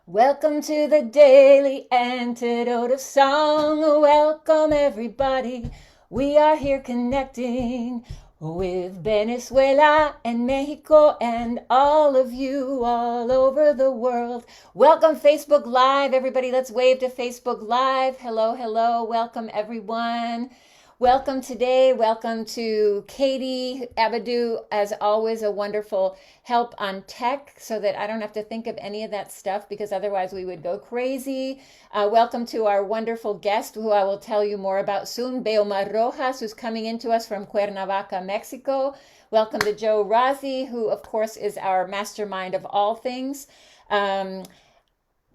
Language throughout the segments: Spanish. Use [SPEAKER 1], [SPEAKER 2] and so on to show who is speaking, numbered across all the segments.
[SPEAKER 1] Welcome to the Daily Antidote of Song. Welcome, everybody. We are here connecting with Venezuela and Mexico and all of you all over the world. Welcome, Facebook Live. Everybody, let's wave to Facebook Live. Hello, hello. Welcome, everyone. Welcome today. Welcome to Katie Abadu. As always, a wonderful help on tech so that I don't have to think of any of that stuff because otherwise we would go crazy. Welcome to our wonderful guest who I will tell you more about soon, Beomar Rojas, who's coming into us from Cuernavaca, Mexico. Welcome to Joe Razi, who of course is our mastermind of all things.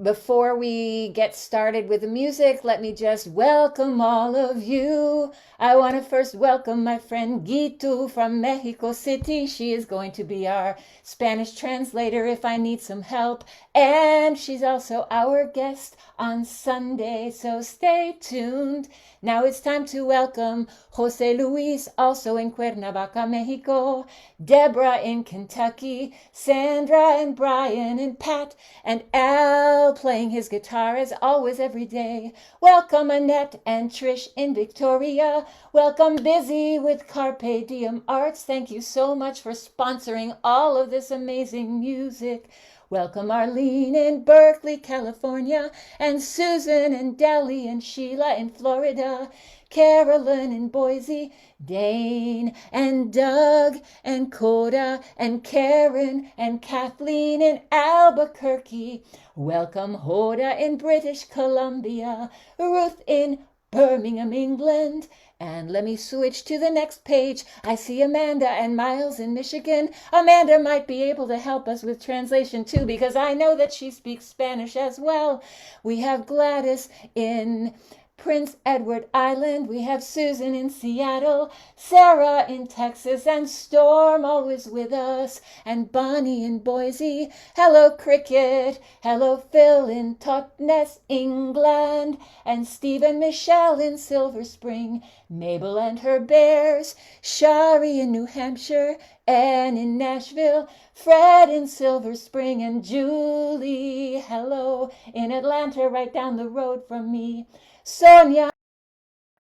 [SPEAKER 1] Before we get started with the music, let me just welcome all of you. I want to first welcome my friend Gitu from Mexico City. She is going to be our Spanish translator if I need some help. And she's also our guest on Sunday, so stay tuned. Now it's time to welcome Jose Luis, also in Cuernavaca, Mexico, Deborah in Kentucky, Sandra and Brian and Pat and Al playing his guitar as always every day. Welcome Annette and Trish in Victoria. Welcome Busy with Carpe Diem Arts. Thank you so much for sponsoring all of this amazing music. Welcome Arlene in Berkeley, California, and Susan and Deli and Sheila in Florida, Carolyn in Boise, Dane and Doug and Coda and Karen and Kathleen in Albuquerque. Welcome Hoda in British Columbia, Ruth in Birmingham, England. And let me switch to the next page. I see Amanda and Miles in Michigan. Amanda might be able to help us with translation too, because I know that she speaks Spanish as well. We have Gladys in Prince Edward Island. We have Susan in Seattle, Sarah in Texas, and Storm always with us, and Bonnie in Boise. Hello, Cricket. Hello, Phil in Totnes, England, and Steve and Michelle in Silver Spring, Mabel and her bears, Shari in New Hampshire, Anne in Nashville, Fred in Silver Spring, and Julie, hello, in Atlanta, right down the road from me. Sonia,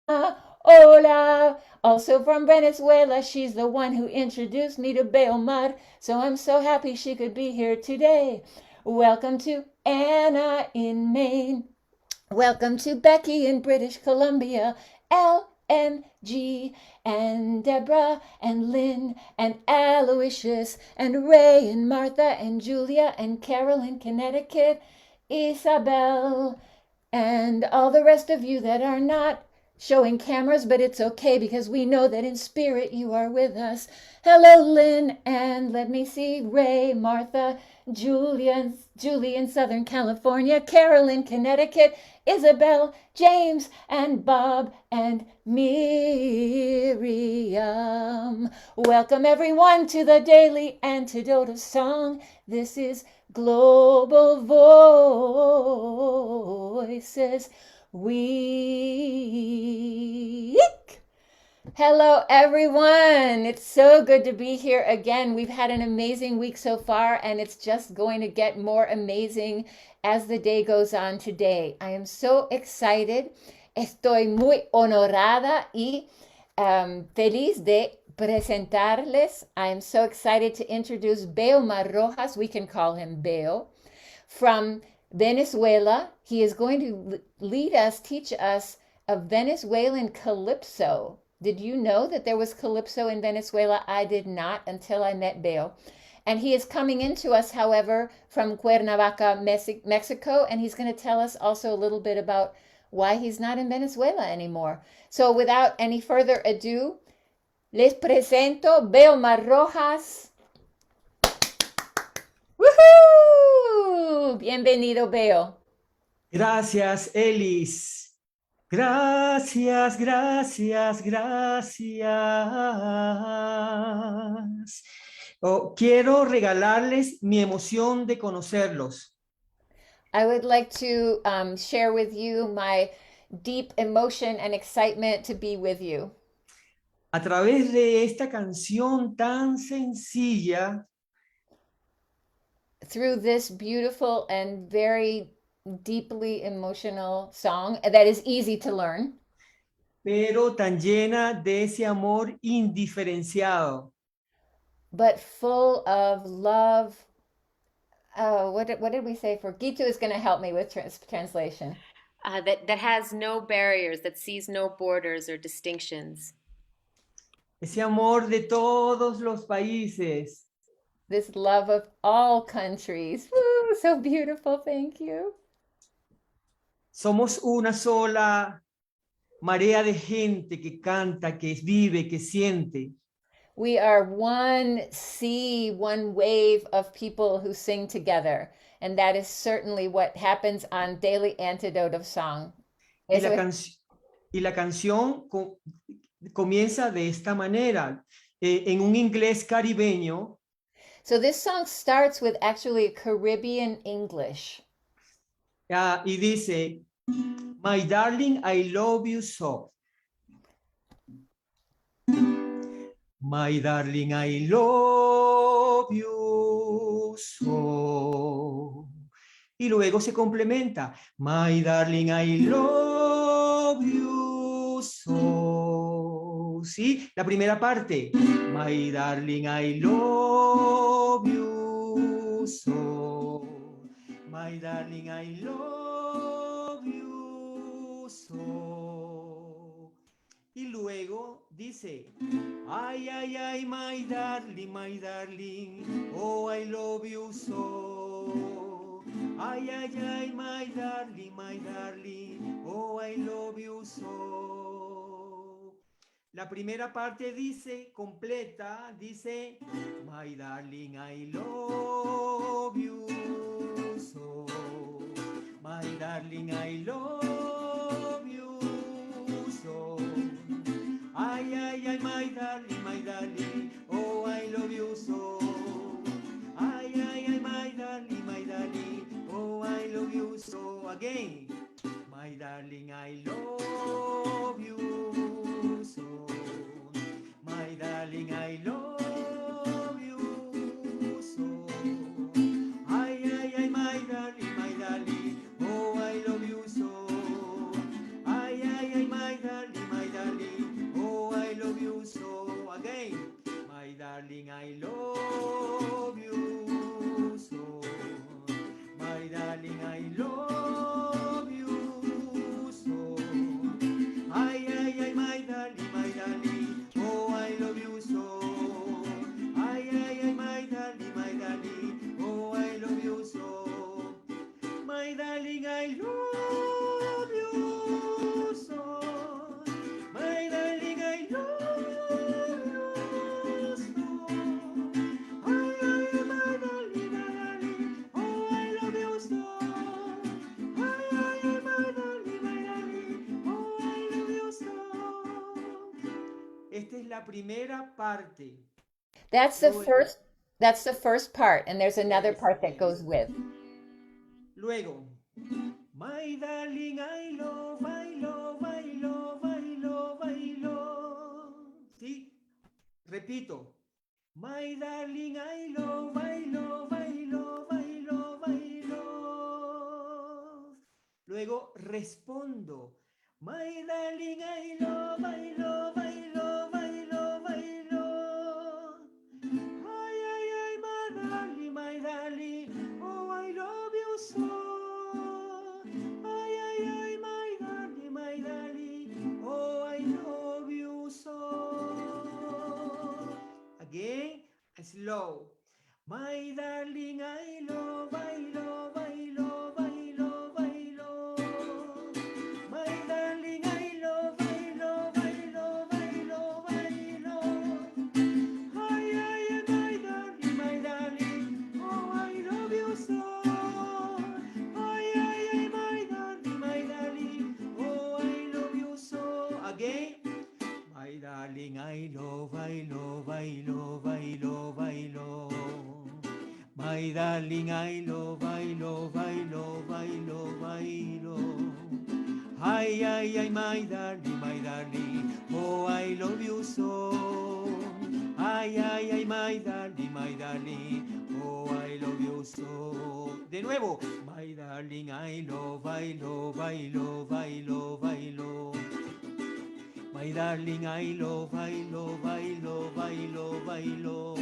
[SPEAKER 1] hola, also from Venezuela. She's the one who introduced me to Beomar, so I'm so happy she could be here today. Welcome to Anna in Maine. Welcome to Becky in British Columbia, LMG, and Deborah and Lynn and Aloysius and Ray and Martha and Julia and Carol in Connecticut, Isabel, and all the rest of you that are not showing cameras, but it's okay because we know that in spirit you are with us. Hello, Lynn, and let me see, Ray, Martha, Julie in Southern California, Carol in Connecticut, Isabel, James, and Bob, and Miriam. Welcome, everyone, to the Daily Antidote of Song. This is Global Voices Week. Hello, everyone. It's so good to be here again. We've had an amazing week so far, and it's just going to get more amazing as the day goes on today. I am so excited. Estoy muy honorada y feliz de presentarles. I am so excited to introduce Beomar Rojas. We can call him Beo, from Venezuela. He is going to lead us, teach us a Venezuelan calypso. Did you know that there was calypso in Venezuela? I did not until I met Beo. And he is coming into us, however, from Cuernavaca, Mexico, and he's going to tell us also a little bit about why he's not in Venezuela anymore. So without any further ado, les presento Beomar Rojas. ¡Woohoo! Bienvenido, Beo.
[SPEAKER 2] Gracias, Elis. Gracias, gracias, gracias. Quiero regalarles mi emoción de conocerlos.
[SPEAKER 1] I would like to share with you my deep emotion and excitement to be with you.
[SPEAKER 2] A través de esta canción tan sencilla,
[SPEAKER 1] through this beautiful and very deeply emotional song that is easy to learn,
[SPEAKER 2] pero tan llena de ese amor indiferenciado,
[SPEAKER 1] but full of love. Oh, what did we say for Gitu is going to help me with translation.
[SPEAKER 3] That has no barriers, that sees no borders or distinctions.
[SPEAKER 2] ese amor de todos los países.
[SPEAKER 1] This love of all countries. Woo, so beautiful. Thank you.
[SPEAKER 2] Somos una sola marea de gente que canta, que vive, que siente.
[SPEAKER 1] We are one sea, one wave of people who sing together. And that is certainly what happens on Daily Antidote of Song.
[SPEAKER 2] Y la canción comienza de esta manera, en un inglés caribeño.
[SPEAKER 1] So this song starts with actually Caribbean English.
[SPEAKER 2] Y dice, My darling, I love you so. My darling, I love you so. Y luego se complementa, My darling, I love you so. ¿Sí? La primera parte, My darling, I love you so. My darling, I love you so. Y luego dice, ay, ay, ay, my darling, oh, I love you so. Ay, ay, ay, my darling, oh, I love you so. La primera parte dice, completa, dice, my darling, I love you so. My darling, I love you so. Ay, ay, ay, my darling, oh, I love you so. Ay, ay, ay, my darling, oh, I love you so. Again, my darling, I love you so. My darling, I love you so. Ay, ay, ay, my darling, oh, I love you so. Ay, ay, ay, my darling, oh, I love you so. Again, my darling, I love you so. My darling, I love you so. Ay, ay, ay, my darling, oh, I love you so. Ay, ay, ay, my darling, oh, I love you so. My darling, I love you so. My darling, I love you so. Ay, ay, ay, my darling, oh, I love you so. Ay, ay, ay, my darling, oh, I love you so. Esta es la primera parte.
[SPEAKER 1] That's the first part, and there's another
[SPEAKER 2] Yes,
[SPEAKER 1] part that
[SPEAKER 2] yes.
[SPEAKER 1] goes with.
[SPEAKER 2] Luego, my darling, I love, I love, I love, I love, I love. ¿Sí? Repito. My darling, I love, I love, I love, I love, I love. Luego respondo. My darling, I love, I love, I love, I love, I love. Ay, ay, ay, my darling, oh, I love you so. Ay, ay, ay, my darling, oh, I love you so. Again, slow. My darling, I love, I love, I love, I love, I love. My darling, I love, I love, I love, I love, I love. Ay, ay, ay, my darling, oh, I love you so. Ay, ay, ay, my darling, oh, I love you so. Again, my darling, I love, I love, I love, I love, I love. My darling, I love, I love, I love, I love, I love. Ay, ay, ay, my darling, oh, I love you so. Ay, ay, ay, my darling, oh, I love you so. De nuevo. My darling, I love, I love, I love, I love, I love. My darling, I love, I love, I love, I love, I love.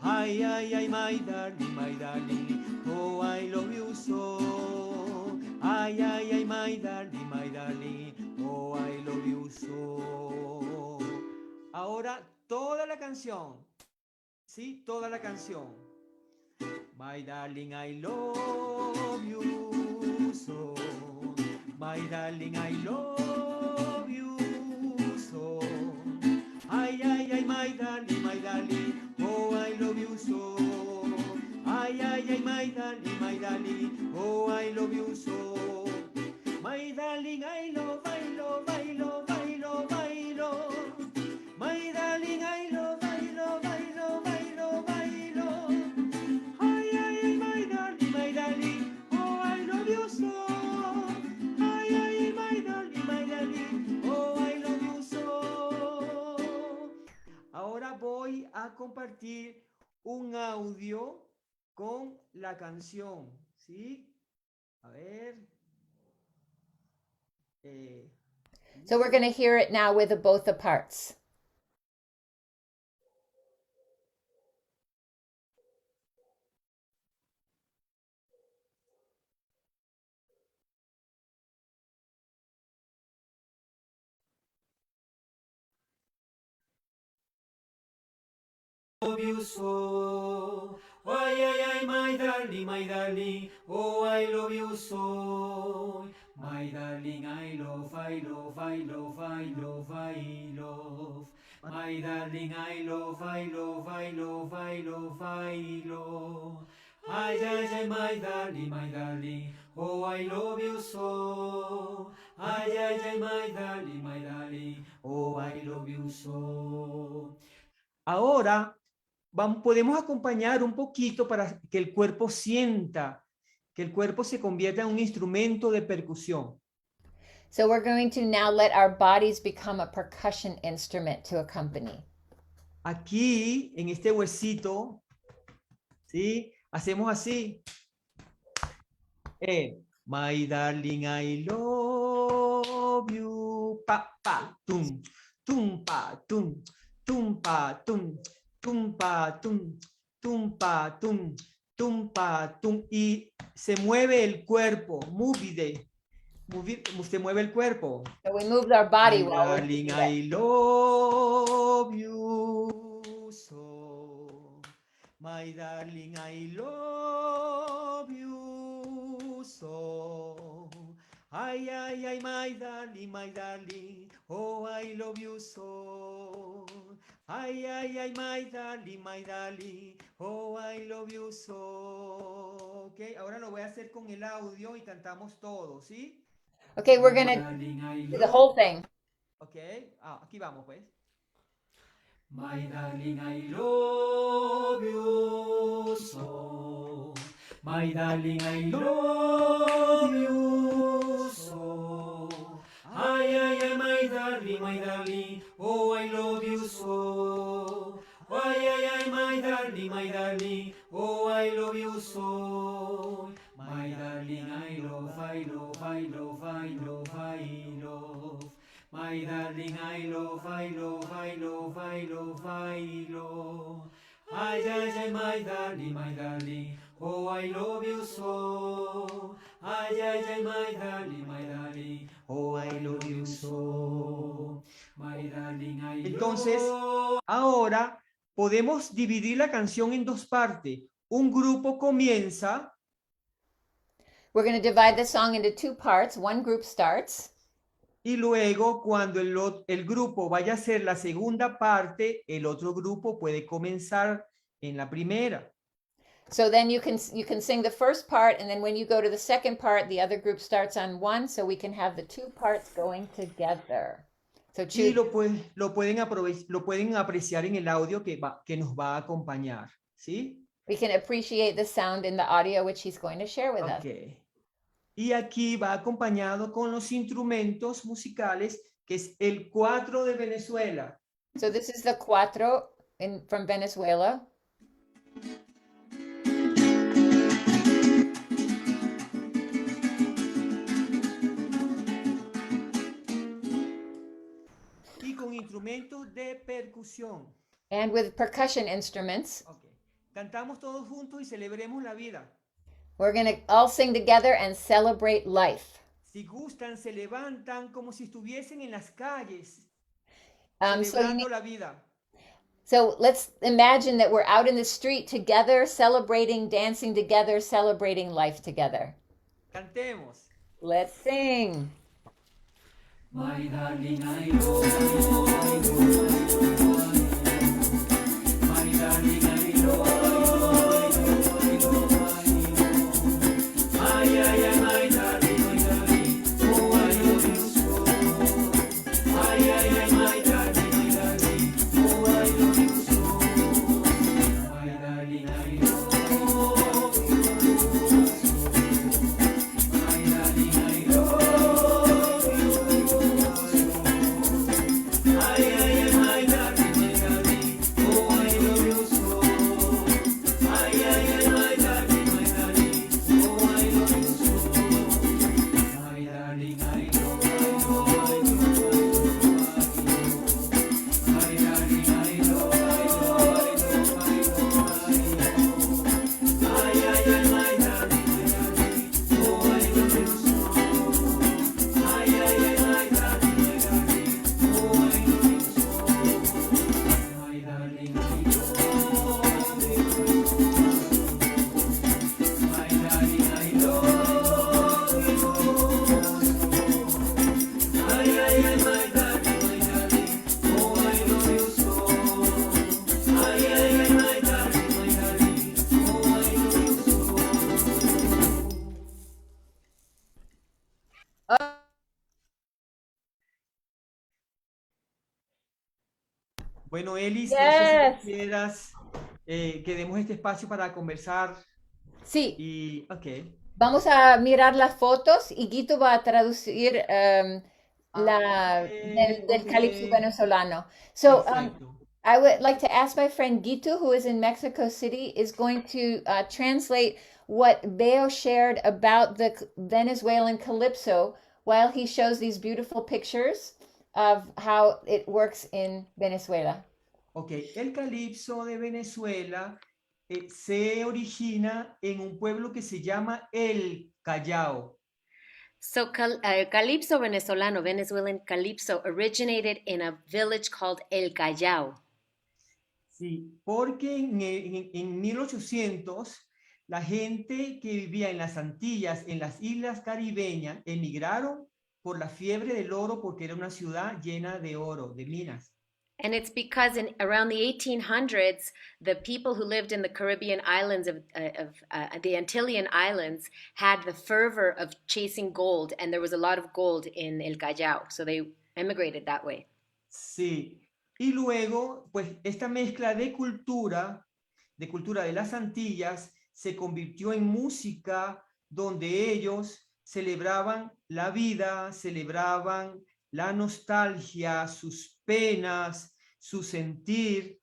[SPEAKER 2] Ay, ay, ay, my darling, oh, I love you so. Ay, ay, ay, my darling, oh, I love you so. Ahora toda la canción, ¿sí? Toda la canción. My darling, I love you so. My darling, I love you so. Ay, ay, ay, my darling, oh, I love you so. Ay, ay, ay, my darling, oh, I love you so. My darling, I love, I love, I love, I love, I love. My darling, I love, I love, I love, I love, I love. Ay, ay, ay, my darling, oh, I love you so. Ay, ay, ay, my darling, oh, I love you so. Ahora voy a compartir un audio con la canción, ¿sí? A ver.
[SPEAKER 1] So we're going to hear it now with both the parts.
[SPEAKER 2] Love you so. Ay, ay, ay, my darling, oh, I love you so. My darling, I love, I love, I love, I love, I love. My darling, I love, I love, I love, I love, I love. Ay, ay, ay, my darling, oh, I love you so. Ay, ay, ay, my darling, oh, I love you so. Ahora podemos acompañar un poquito para que el cuerpo sienta, que el cuerpo se convierta en un instrumento de percusión.
[SPEAKER 1] So we're going to now let our bodies become a percussion instrument to accompany.
[SPEAKER 2] Aquí, en este huesito, ¿sí? Hacemos así. My darling, I love you. Pa, pa, tum, tum, pa, tum, tum, pa, tum, tum, pa, tum, tum, pa, tum, tum, pa, tum. Y se mueve el cuerpo. Se mueve el cuerpo.
[SPEAKER 1] So we moved our body
[SPEAKER 2] My
[SPEAKER 1] while we're
[SPEAKER 2] darling,
[SPEAKER 1] doing
[SPEAKER 2] I
[SPEAKER 1] it.
[SPEAKER 2] love you so. My darling, I love you so. Ay, ay, ay, my darling, oh, I love you so. Ay, ay, ay, my darling, oh, I love you so. Ok, ahora lo voy a hacer con el audio y cantamos todo, ¿sí?
[SPEAKER 1] Okay, we're going to do the whole thing.
[SPEAKER 2] Ok, aquí vamos pues. My darling, I love you so. My darling, I love you so. Ay, ay, ay, my darling, oh, I love you so. Ay, ay, ay, my darling, oh, I love you so. My darling, I love, I love, I love, I love, I love. My darling, I love, I love, I love, I love, I love. Ay, ay, ay, my darling, oh, I love you so. Ay, ay, ay, my darling, oh, I love you so. My darling, I love. Entonces, ahora podemos dividir la canción en dos partes. Un grupo comienza.
[SPEAKER 1] We're going to divide the song into two parts. One group starts.
[SPEAKER 2] Y luego, cuando el grupo vaya a hacer la segunda parte, el otro grupo puede comenzar en la primera.
[SPEAKER 1] So then you can sing the first part, and then when you go to the second part, the other group starts on one, so we can have the two parts going together. So
[SPEAKER 2] Y
[SPEAKER 1] choose.
[SPEAKER 2] lo pueden apreciar en el audio que nos va a acompañar, ¿sí?
[SPEAKER 1] We can appreciate the sound in the audio, which he's going to share with us.
[SPEAKER 2] Ok. Y aquí va acompañado con los instrumentos musicales, que es el cuatro de Venezuela.
[SPEAKER 1] So this is the cuatro from Venezuela.
[SPEAKER 2] percusión.
[SPEAKER 1] and with percussion instruments.
[SPEAKER 2] Ok. Cantamos todos juntos y celebremos la vida.
[SPEAKER 1] We're going to all sing together and celebrate life.
[SPEAKER 2] Si gustan, se levantan como si estuviesen en las calles,
[SPEAKER 1] So,
[SPEAKER 2] celebrando la vida.
[SPEAKER 1] so let's imagine that we're out in the street together, celebrating, dancing together, celebrating life together.
[SPEAKER 2] Cantemos.
[SPEAKER 1] Let's sing.
[SPEAKER 2] My darling, I love you. My darling, I love you. Ay, ay, ay, my darling, my darling. Oh, I love you so. Ay, ay, ay, my darling, my darling. Oh, I love you so. My darling, I love you. My darling, I love you. Ay, ay, ay, my darling, my darling. Oh, I love you so. Ay, ay, ay, my darling, my darling. Oh, I love you so. My darling, I love you. My darling, I love you. Ay, ay, ay, my darling, my darling. Oh, I love you so. Ay, ay, ay, my darling, my darling. Oh, I love you so. My darling, I love you. My darling, I love you. Ay, ay, ay, my darling, my darling. Oh, I love you so. Ay, ay, ay, my darling, my darling. Oh, I love you so. Bueno, Elis, no sé si
[SPEAKER 1] Yes.
[SPEAKER 2] tú quieras que demos este espacio para conversar
[SPEAKER 1] Sí,
[SPEAKER 2] y, ok.
[SPEAKER 1] vamos a mirar las fotos y Guito va a traducir del calipso
[SPEAKER 2] Ok.
[SPEAKER 1] venezolano. So,
[SPEAKER 2] Perfecto.
[SPEAKER 1] I would like to ask my friend Gitu, who is in Mexico City, is going to translate what Beo shared about the Venezuelan calypso while he shows these beautiful pictures of how it works in Venezuela.
[SPEAKER 2] Ok, el calipso de Venezuela se origina en un pueblo que se llama El Callao.
[SPEAKER 3] So, Calypso venezolano, Venezuelan Calypso, originated in a village called El Callao.
[SPEAKER 2] Sí, porque en 1800 la gente que vivía en las Antillas, en las islas caribeñas, emigraron por la fiebre del oro porque era una ciudad llena de oro, de minas.
[SPEAKER 3] And it's because around the 1800s, the people who lived in the Caribbean islands of the Antillean islands had the fervor of chasing gold, and there was a lot of gold in El Callao, so they emigrated that way.
[SPEAKER 2] Sí, y luego, pues esta mezcla de cultura de las Antillas, se convirtió en música donde ellos celebraban la vida, celebraban la nostalgia, sus penas, su sentir,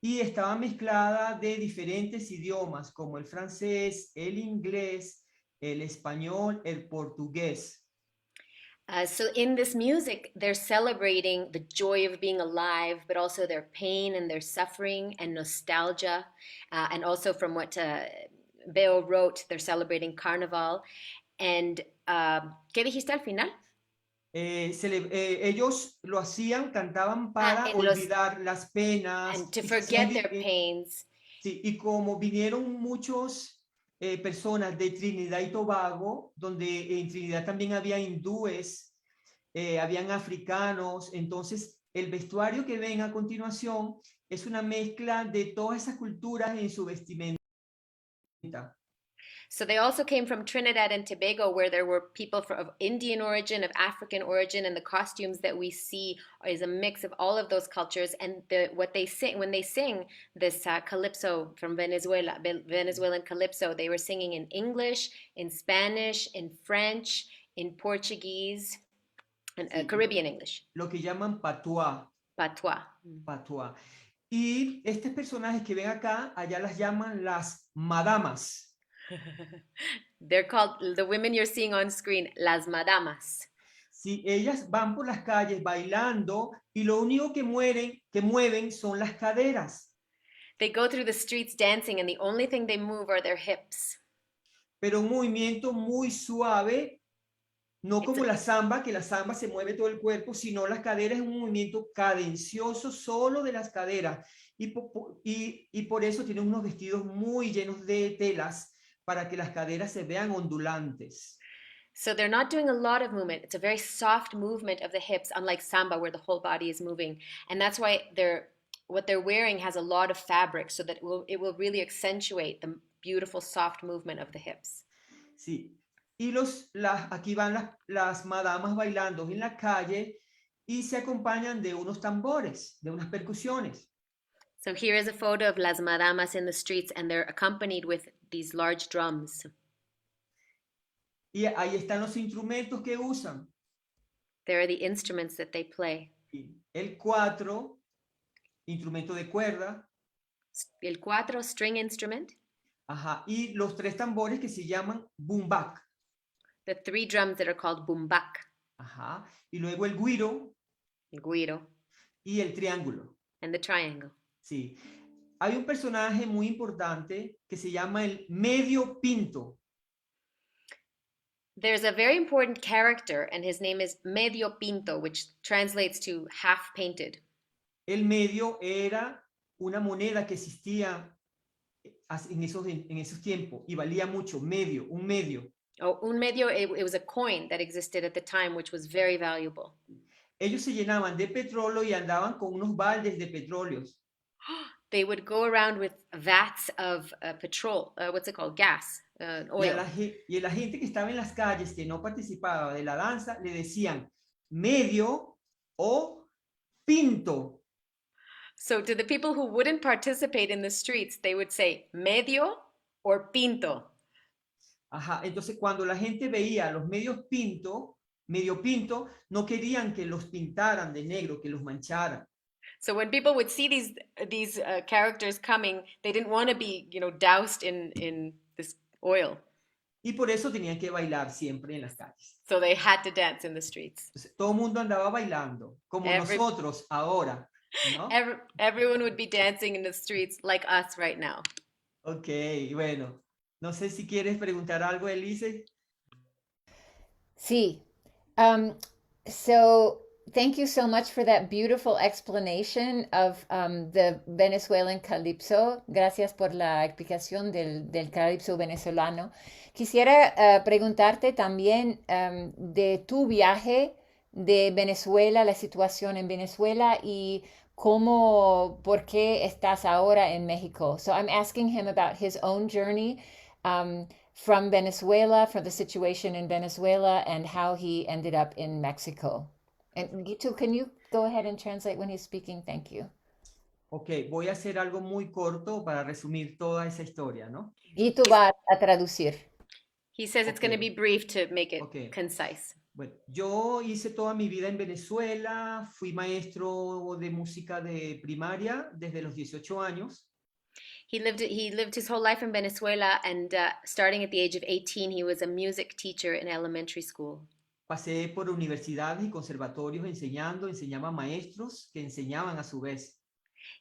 [SPEAKER 2] y estaba mezclada de diferentes idiomas como el francés, el inglés, el español, el portugués.
[SPEAKER 3] So in this music, they're celebrating the joy of being alive, but also their pain and their suffering and nostalgia. And also from what Beo wrote, they're celebrating Carnival. And ¿qué dijiste al final?
[SPEAKER 2] Ellos lo hacían, cantaban para olvidar las penas.
[SPEAKER 3] And to forget their pains.
[SPEAKER 2] Sí, y como vinieron muchos personas de Trinidad y Tobago, donde en Trinidad también había hindúes, habían africanos, entonces el vestuario que ven a continuación es una mezcla de todas esas culturas en su vestimenta.
[SPEAKER 3] So they also came from Trinidad and Tobago, where there were people of Indian origin, of African origin, and the costumes that we see is a mix of all of those cultures. And what they sing when they sing this calypso from Venezuela, Venezuelan calypso, they were singing in English, in Spanish, in French, in Portuguese, and Caribbean English.
[SPEAKER 2] Lo que llaman patois.
[SPEAKER 3] Patois.
[SPEAKER 2] Patois. Y estos personajes que ven acá, allá las llaman las madamas.
[SPEAKER 3] They're called, the women you're seeing on screen, las madamas.
[SPEAKER 2] Si ellas van por las calles bailando y lo único que mueven son las caderas,
[SPEAKER 3] They go through the streets dancing, and the only thing they move are their hips.
[SPEAKER 2] pero un movimiento muy suave, no
[SPEAKER 3] It's
[SPEAKER 2] como la samba, que la samba se mueve todo el cuerpo, sino las caderas es un movimiento cadencioso solo de las caderas. Y por eso tienen unos vestidos muy llenos de telas para que las caderas se vean ondulantes.
[SPEAKER 3] So they're not doing a lot of movement. It's a very soft movement of the hips, unlike samba where the whole body is moving. And that's why what they're wearing has a lot of fabric so that it will really accentuate the beautiful soft movement of the hips.
[SPEAKER 2] Sí. Y aquí van las madamas bailando en la calle y se acompañan de unos tambores, de unas percusiones.
[SPEAKER 3] So here is a photo of las madamas in the streets, and they're accompanied with these large drums.
[SPEAKER 2] Y ahí están los instrumentos que usan.
[SPEAKER 3] There are the instruments that they play.
[SPEAKER 2] El 4, instrumento de cuerda.
[SPEAKER 3] El cuatro, string instrument.
[SPEAKER 2] Ajá. Y los 3 tambores que se llaman bumbak.
[SPEAKER 3] The 3 drums that are called bumbak.
[SPEAKER 2] Ajá. Y luego el güiro.
[SPEAKER 3] El güiro.
[SPEAKER 2] Y el triángulo.
[SPEAKER 3] And the triangle.
[SPEAKER 2] Sí. Hay un personaje muy importante que se llama el medio pinto.
[SPEAKER 3] There's a very important character, and his name is Medio Pinto, which translates to half painted.
[SPEAKER 2] El medio era una moneda que existía en esos tiempos y valía mucho, un medio.
[SPEAKER 3] Oh, un medio, it was a coin that existed at the time, which was very valuable.
[SPEAKER 2] Ellos se llenaban de petróleo y andaban con unos baldes de petróleos.
[SPEAKER 3] They would go around with vats of petrol, what's it called? Gas, oil.
[SPEAKER 2] Y a la gente que estaba en las calles, que no participaba de la danza, le decían medio o pinto.
[SPEAKER 3] So to the people who wouldn't participate in the streets, they would say medio or pinto.
[SPEAKER 2] Ajá, entonces cuando la gente veía a los medio pinto, no querían que los pintaran de negro, que los mancharan.
[SPEAKER 3] So when people would see these characters coming, they didn't want to be, doused in this oil.
[SPEAKER 2] Y por eso tenían que bailar siempre en las calles.
[SPEAKER 3] So they had to dance in the streets.
[SPEAKER 2] Entonces, todo el mundo andaba bailando, como nosotros ahora, ¿no?
[SPEAKER 3] Everyone would be dancing in the streets like us right now.
[SPEAKER 2] Ok, bueno. No sé si quieres preguntar algo, Elise.
[SPEAKER 1] Sí. So thank you so much for that beautiful explanation of the Venezuelan calypso. Gracias por la explicación del calypso venezolano. Quisiera preguntarte también de tu viaje de Venezuela, la situación en Venezuela y por qué estás ahora en México. So I'm asking him about his own journey from Venezuela, from the situation in Venezuela, and how he ended up in Mexico. And Gitu, can you go ahead and translate when he's speaking? Thank you.
[SPEAKER 2] Ok, voy a hacer algo muy corto para resumir toda esa historia, ¿no?
[SPEAKER 1] Gitu va a traducir.
[SPEAKER 3] He says it's going to be brief to make it concise.
[SPEAKER 2] Bueno, yo hice toda mi vida en Venezuela, fui maestro de música de primaria desde los 18 años.
[SPEAKER 3] He lived his whole life in Venezuela, and starting at the age of 18, he was a music teacher in elementary school.
[SPEAKER 2] Pasé por universidades y conservatorios enseñaba maestros que enseñaban a su vez.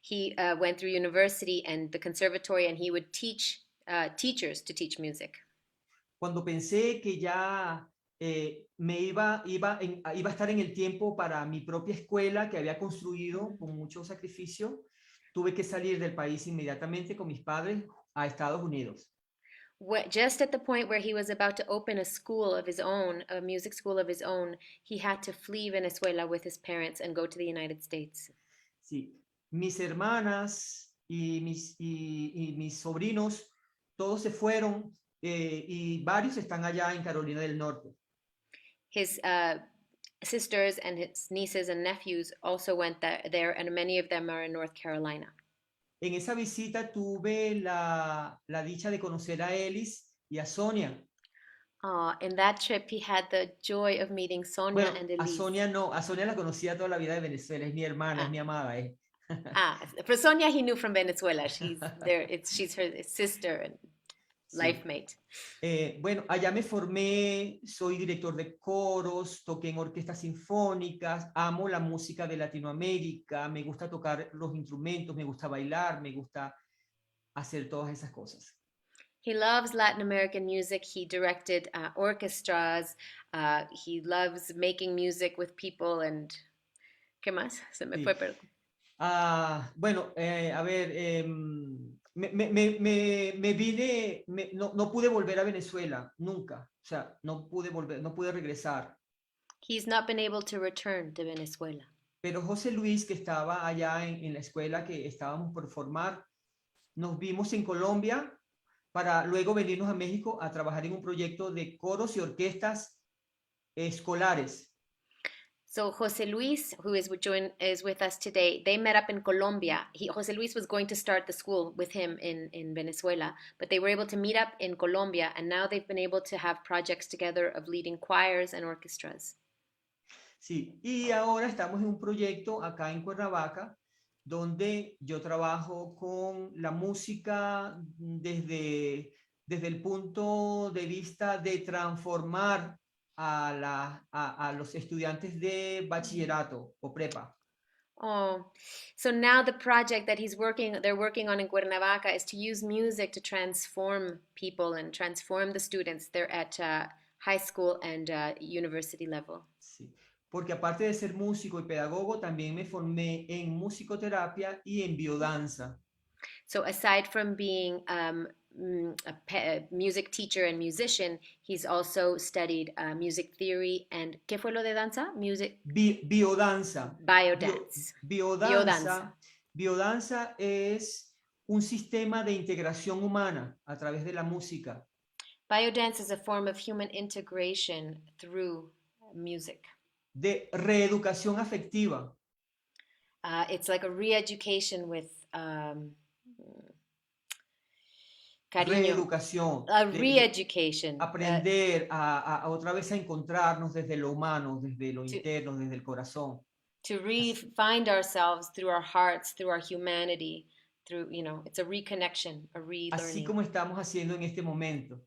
[SPEAKER 3] He went through university and the conservatory, and he would teach teachers to teach music.
[SPEAKER 2] Cuando pensé que ya me iba a estar en el tiempo para mi propia escuela que había construido con mucho sacrificio, tuve que salir del país inmediatamente con mis padres a Estados Unidos.
[SPEAKER 3] Just at the point where he was about to open a school of his own, a music school of his own, he had to flee Venezuela with his parents and go to the United States.
[SPEAKER 2] Sí, mis hermanas y mis sobrinos, todos se fueron y varios están allá en Carolina del Norte.
[SPEAKER 3] His sisters and his nieces and nephews also went there, and many of them are in North Carolina.
[SPEAKER 2] En esa visita tuve la dicha de conocer a Elis y a Sonia.
[SPEAKER 3] In that trip, he had the joy of meeting Sonia and Elise.
[SPEAKER 2] A Sonia la conocía toda la vida de Venezuela, es mi hermana, es mi amada.
[SPEAKER 3] For Sonia, he knew from Venezuela. She's her sister. life
[SPEAKER 2] Sí.
[SPEAKER 3] mate.
[SPEAKER 2] Bueno, allá me formé, soy director de coros, toqué en orquestas sinfónicas, amo la música de Latinoamérica, me gusta tocar los instrumentos, me gusta bailar, me gusta hacer todas esas cosas.
[SPEAKER 3] He loves Latin American music. He directed orchestras. He loves making music with people. And ¿qué más? Se me
[SPEAKER 2] Sí.
[SPEAKER 3] fue, pero
[SPEAKER 2] Bueno, a ver, me vine, no, no pude volver a Venezuela, nunca. O sea, no pude volver, no pude regresar.
[SPEAKER 3] he's not been able to return to Venezuela.
[SPEAKER 2] Pero José Luis, que estaba allá en la escuela que estábamos por formar, nos vimos en Colombia para luego venirnos a México a trabajar en un proyecto de coros y orquestas escolares.
[SPEAKER 3] So Jose Luis, who is with us today, they met up in Colombia. Jose Luis was going to start the school with him in Venezuela, but they were able to meet up in Colombia, and now they've been able to have projects together of leading choirs and orchestras.
[SPEAKER 2] Sí, y ahora estamos en un proyecto acá en Cuernavaca donde yo trabajo con la música desde el punto de vista de transformar a los estudiantes de bachillerato o prepa.
[SPEAKER 3] Oh, so now the project that they're working on in Cuernavaca is to use music to transform people and transform the students. They're at high school and university level.
[SPEAKER 2] Sí, porque aparte de ser músico y pedagogo, también me formé en musicoterapia y en biodanza.
[SPEAKER 3] So aside from being a music teacher and musician, he's also studied music theory and ¿qué fue lo de danza? Music
[SPEAKER 2] Biodanza.
[SPEAKER 3] biodance. Biodanza.
[SPEAKER 2] Biodanza. Biodanza es un sistema de integración humana a través de la música,
[SPEAKER 3] Biodance is a form of human integration through music.
[SPEAKER 2] de reeducación afectiva,
[SPEAKER 3] It's like a re-education with cariño,
[SPEAKER 2] reeducación,
[SPEAKER 3] a
[SPEAKER 2] de
[SPEAKER 3] re-education
[SPEAKER 2] aprender a otra vez a encontrarnos desde lo humano, desde lo
[SPEAKER 3] to
[SPEAKER 2] interno, desde el corazón.
[SPEAKER 3] to
[SPEAKER 2] Así,
[SPEAKER 3] re-find ourselves through our hearts, through our humanity, through it's a reconnection, a
[SPEAKER 2] así
[SPEAKER 3] relearning,
[SPEAKER 2] como estamos haciendo en este momento.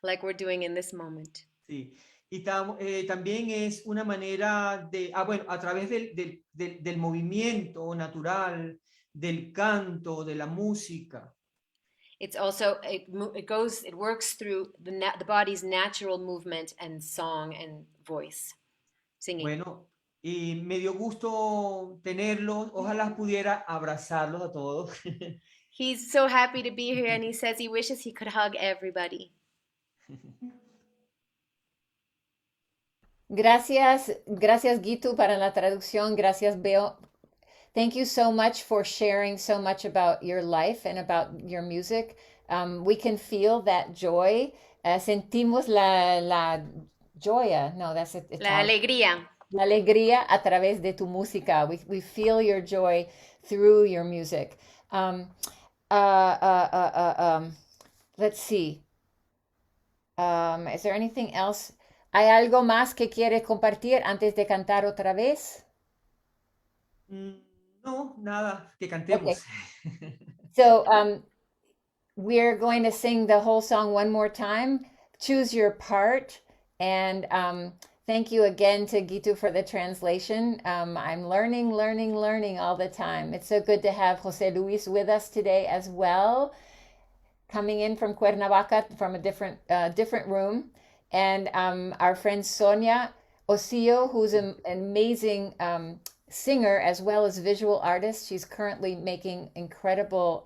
[SPEAKER 3] like we're doing in this moment.
[SPEAKER 2] Sí. Y también es una manera de, bueno, a través del movimiento natural, del canto, de la música.
[SPEAKER 3] It's also it works through the body's natural movement and song and voice, singing.
[SPEAKER 2] Bueno, y me dio gusto tenerlos. Ojalá pudiera abrazarlos a todos.
[SPEAKER 3] He's so happy to be here, and he says he wishes he could hug everybody.
[SPEAKER 1] Gracias, gracias Gitu para la traducción. Gracias Beo. Thank you so much for sharing so much about your life and about your music. We can feel that joy. Sentimos la joya. No, that's
[SPEAKER 3] La
[SPEAKER 1] Italian.
[SPEAKER 3] alegría.
[SPEAKER 1] La alegría a través de tu música. We feel your joy through your music. Let's see. Is there anything else? ¿Hay algo más que quiere compartir antes de cantar otra vez?
[SPEAKER 2] No, nada, que
[SPEAKER 1] Okay.
[SPEAKER 2] cantemos.
[SPEAKER 1] So we're going to sing the whole song one more time. Choose your part. And thank you again to Gitu for the translation. I'm learning all the time. It's so good to have Jose Luis with us today as well, coming in from Cuernavaca from a different room. And our friend Sonia Osillo, who's an amazing singer as well as visual artist. She's currently making incredible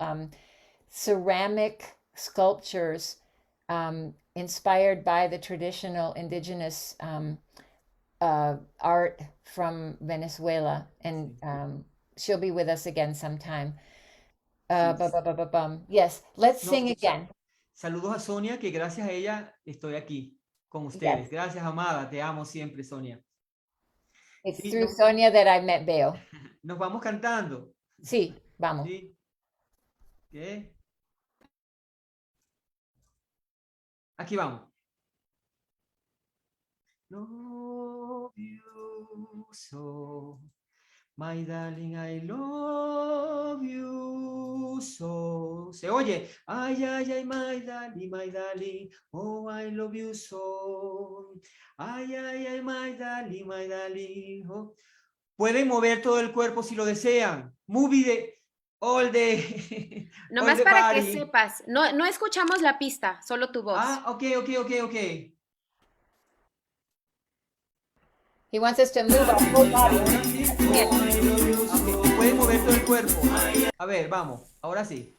[SPEAKER 1] ceramic sculptures inspired by the traditional indigenous art from Venezuela. And she'll be with us again sometime. Yes, let's
[SPEAKER 2] No,
[SPEAKER 1] sing again.
[SPEAKER 2] saludos a Sonia, que gracias a ella estoy aquí con
[SPEAKER 1] Yes,
[SPEAKER 2] ustedes. Gracias, amada. Te amo siempre, Sonia.
[SPEAKER 1] it's
[SPEAKER 2] Sí,
[SPEAKER 1] through Sonia that I met Beo.
[SPEAKER 2] nos vamos cantando.
[SPEAKER 1] Sí, vamos.
[SPEAKER 2] ¿Sí? ¿Qué? Aquí vamos. Love you so My darling, I love you so. Se oye. Ay, ay, ay, my darling, oh, I love you so. Ay, ay, ay, my darling, oh. Pueden mover todo el cuerpo si lo desean. Move all the, all
[SPEAKER 3] Nomás
[SPEAKER 2] the
[SPEAKER 3] para que
[SPEAKER 2] body.
[SPEAKER 3] sepas, no escuchamos la pista, solo tu voz.
[SPEAKER 2] Ah, ok, ok, ok, ok.
[SPEAKER 1] He wants us to move our whole body.
[SPEAKER 2] Ahora sí.
[SPEAKER 1] Yeah.
[SPEAKER 2] Ok, pueden mover todo el cuerpo. A ver, vamos. Ahora sí.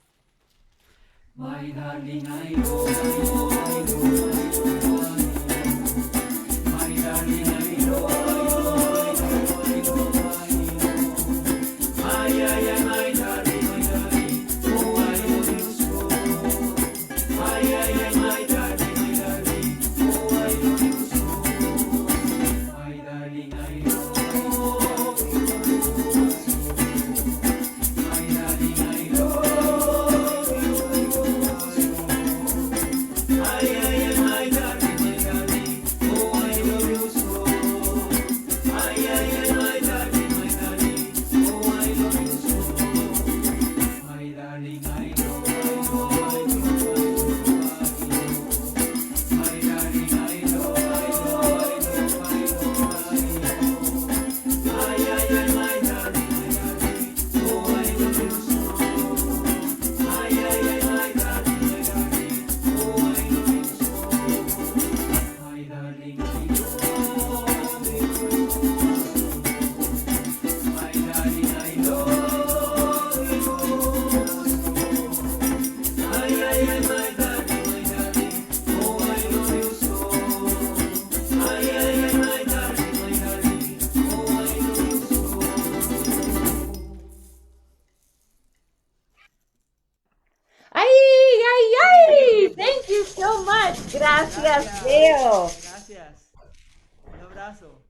[SPEAKER 2] My darling, I love you. My darling, I love you. Ay, ay, ay, my darling, oh, I love you so. Ay, ay, ay, my darling, oh, I love you so. My darling, I love you. My darling, I love you. Ay, ay, ay, my darling, oh, I love you so. Ay, ay, ay, my darling, oh, I love you so. My darling, I love you. My darling, I love you. Ay, ay, ay, my darling, oh, I love you so. Ay, ay, ay, my darling, oh, I love you so. My darling, I love you. My darling, I love you. Ay, ay, ay, my darling, oh, I love you so. Ay, ay, ay, my darling, oh, I love you so.
[SPEAKER 1] Ay, ay, ay. Thank you so much. Gracias, Leo.
[SPEAKER 2] Gracias. Un abrazo.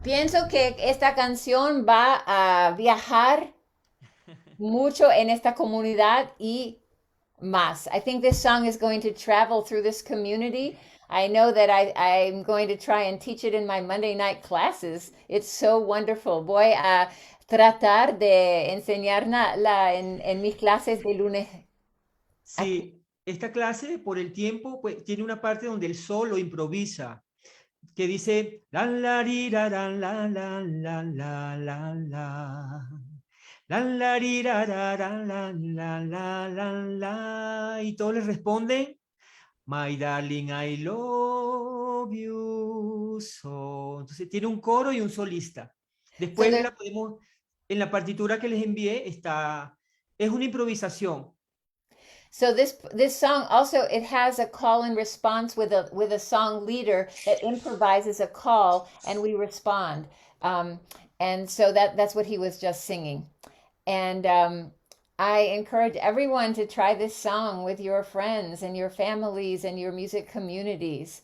[SPEAKER 1] Pienso que esta canción va a viajar mucho en esta comunidad y más. I think this song is going to travel through this community. I know that I'm going to try and teach it in my Monday night classes. It's so wonderful. Voy a tratar de enseñarla en mis clases de lunes.
[SPEAKER 2] Sí, esta clase por el tiempo pues, tiene una parte donde el solo improvisa, que dice la la ri, ra, ra, la la la la la la. La la ri, ra, ra, ra, la la la la la. Y todos les responden, my darling, I love you so. Entonces tiene un coro y un solista. Después
[SPEAKER 1] there-
[SPEAKER 2] la podemos, en la partitura que les envié está, es una improvisación.
[SPEAKER 1] So this song also it has a call and response with a song leader that improvises a call and we respond. And so that's what he was just singing. And I encourage everyone to try this song with your friends and your families and your music communities.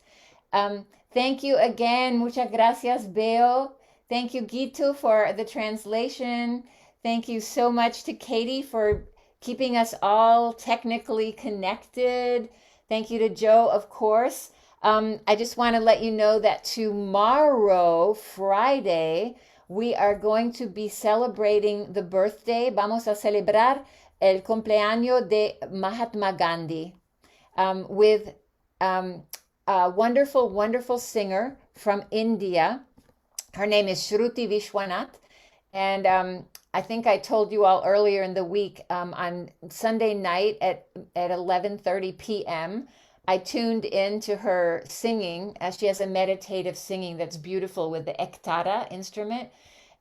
[SPEAKER 1] Thank you again. Muchas gracias, Beo. Thank you, Gitu, for the translation. Thank you so much to Katie for keeping us all technically connected. Thank you to Joe, of course. I just want to let you know that tomorrow, Friday, we are going to be celebrating the birthday. Vamos a celebrar el cumpleaños de Mahatma Gandhi with a wonderful, wonderful singer from India. Her name is Shruti Vishwanath. And I think I told you all earlier in the week on Sunday night at 11:30 p.m. I tuned into her singing as she has a meditative singing that's beautiful with the ektara instrument.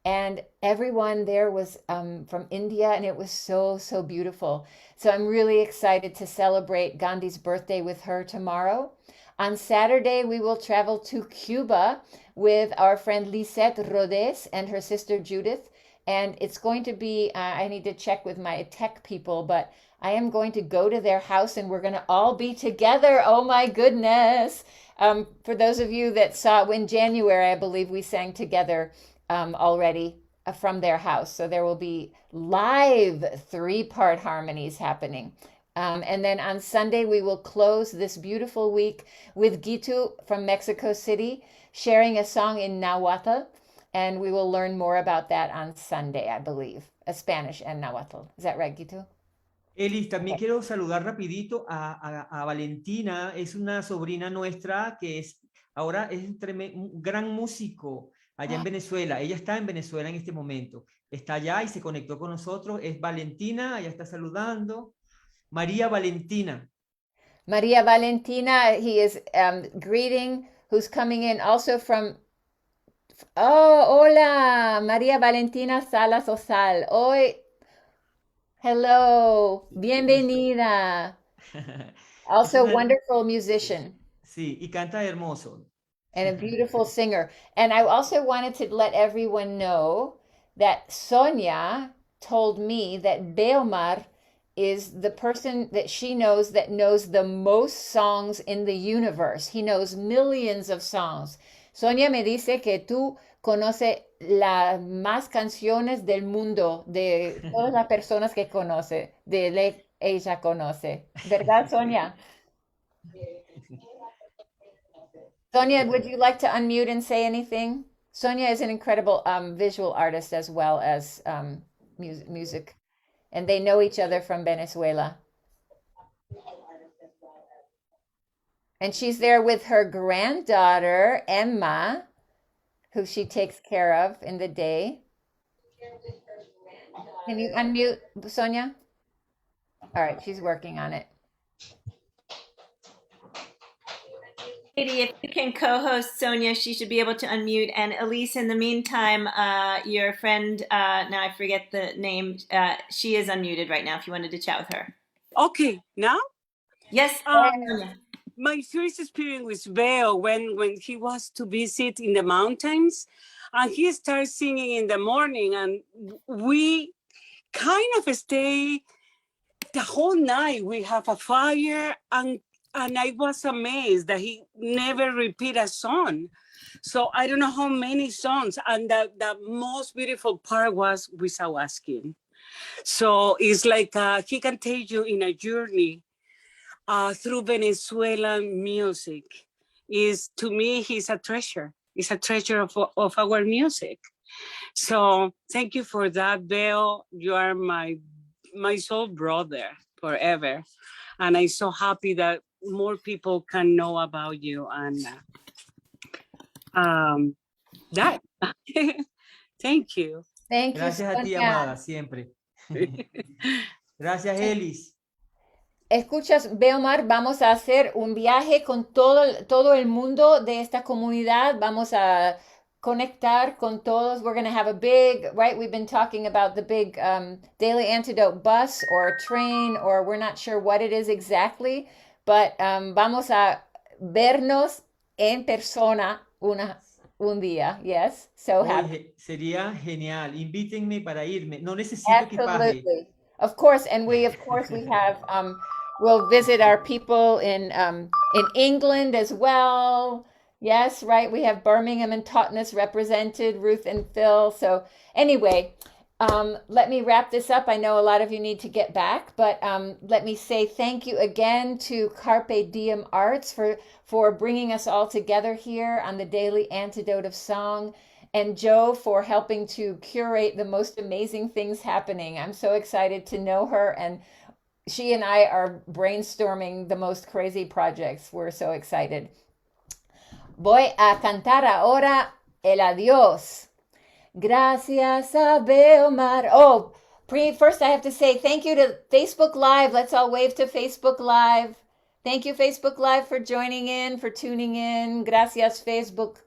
[SPEAKER 1] And everyone there was from India, and it was so, so beautiful. So I'm really excited to celebrate Gandhi's birthday with her tomorrow. On Saturday, we will travel to Cuba with our friend Lisette Rodes and her sister Judith. And it's going to be, I need to check with my tech people, but I am going to go to their house and we're going to all be together. Oh my goodness. For those of you that saw in January, I believe we sang together already from their house. So there will be live 3-part harmonies happening. And then on Sunday, we will close this beautiful week with Gitu from Mexico City, sharing a song in Nahuatl. and we will learn more about that on Sunday, I believe, Spanish and Nahuatl. Is that right, Gitu?
[SPEAKER 2] Elis, también
[SPEAKER 1] Okay.
[SPEAKER 2] quiero saludar rapidito a Valentina, es una sobrina nuestra que ahora es un gran músico allá en Venezuela. Ella está en Venezuela en este momento. Está allá y se conectó con nosotros. Es Valentina, ella está saludando. María Valentina.
[SPEAKER 1] Maria Valentina, he is greeting, who's coming in also from. Oh, hola, Maria Valentina Salas Osal. Hoy, hello, bienvenida.
[SPEAKER 2] Es
[SPEAKER 1] Also,
[SPEAKER 2] una,
[SPEAKER 1] wonderful musician
[SPEAKER 2] sí, y canta hermoso.
[SPEAKER 1] and a beautiful singer. And I also wanted to let everyone know that Sonia told me that Beomar is the person that she knows that knows the most songs in the universe. He knows millions of songs. Sonia me dice que tú conoces las más canciones del mundo, de todas las personas que conoce, ella conoce. ¿Verdad, Sonia? Sonia, would you like to unmute and say anything? Sonia is an incredible visual artist as well as music, and they know each other from Venezuela. And she's there with her granddaughter, Emma, who she takes care of in the day. Can you unmute, Sonia? All right, she's working on it.
[SPEAKER 4] Katie, if you can co-host Sonia, she should be able to unmute. And Elise, in the meantime, your friend, now I forget the name, she is unmuted right now if you wanted to chat with her.
[SPEAKER 5] Okay, now?
[SPEAKER 4] Yes.
[SPEAKER 5] My first experience with Beo when he was to visit in the mountains, and he starts singing in the morning, and we kind of stay the whole night. We have a fire, and I was amazed that he never repeat a song. So I don't know how many songs, and the most beautiful part was without asking. So it's like he can take you in a journey through Venezuelan music. To me, he's a treasure. He's a treasure of our music. So thank you for that, Beo. You are my soul brother forever. And I'm so happy that more people can know about you and that. Thank you.
[SPEAKER 1] Thank you,
[SPEAKER 2] Gracias a ti,
[SPEAKER 1] Sonia.
[SPEAKER 2] amada, siempre. Gracias, Elis.
[SPEAKER 1] Escuchas, Beomar, vamos a hacer un viaje con todo el mundo de esta comunidad. Vamos a conectar con todos. We're going to have a big, right? We've been talking about the big Daily Antidote bus or train, or we're not sure what it is exactly, but vamos a vernos en persona un día. Yes, so happy.
[SPEAKER 2] Sería genial. Invítenme para irme. No necesito equipaje.
[SPEAKER 1] Absolutely. Of course, and we have we'll visit our people in England as well. Yes, right. We have Birmingham and Totnes represented, Ruth and Phil. So anyway, let me wrap this up. I know a lot of you need to get back, but let me say thank you again to Carpe Diem Arts for bringing us all together here on the Daily Antidote of Song, and Joe for helping to curate the most amazing things happening. I'm so excited to know her, and she and I are brainstorming the most crazy projects. We're so excited. Voy a cantar ahora el adiós. Gracias a Beomar. Oh, first I have to say thank you to Facebook Live. Let's all wave to Facebook Live. Thank you, Facebook Live, for joining in, for tuning in. Gracias, Facebook.